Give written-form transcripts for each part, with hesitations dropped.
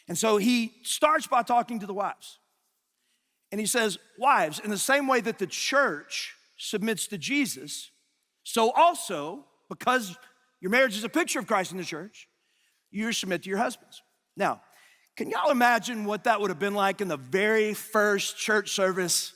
And so he starts by talking to the wives. And he says, wives, in the same way that the church submits to Jesus, so also, because your marriage is a picture of Christ in the church, you submit to your husbands. Now, can y'all imagine what that would have been like in the very first church service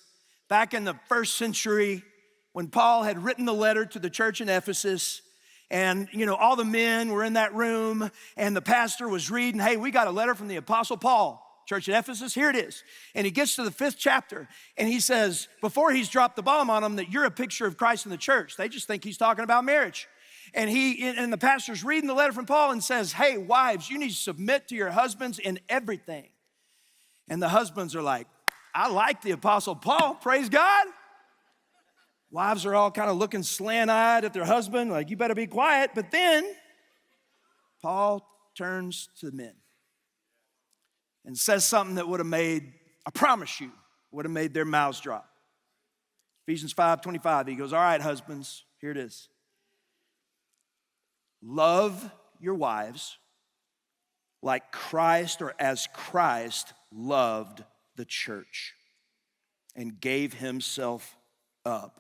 back in the first century when Paul had written the letter to the church in Ephesus? And, all the men were in that room and the pastor was reading, hey, we got a letter from the Apostle Paul, church at Ephesus, here it is. And he gets to the 5th chapter and he says, before he's dropped the bomb on them, that you're a picture of Christ in the church. They just think he's talking about marriage. And the pastor's reading the letter from Paul and says, hey, wives, you need to submit to your husbands in everything. And the husbands are like, I like the Apostle Paul, praise God. Wives are all kind of looking slant-eyed at their husband, like, you better be quiet. But then Paul turns to the men and says something that would have made, I promise you, would have made their mouths drop. Ephesians 5:25, he goes, all right, husbands, here it is. Love your wives like Christ, or as Christ loved the church and gave himself up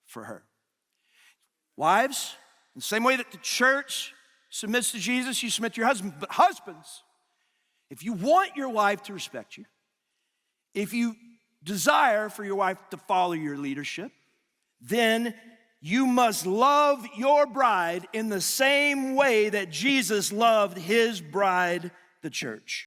for her. Wives, in the same way that the church submits to Jesus, you submit to your husband. But husbands, if you want your wife to respect you, if you desire for your wife to follow your leadership, then you must love your bride in the same way that Jesus loved his bride, the church.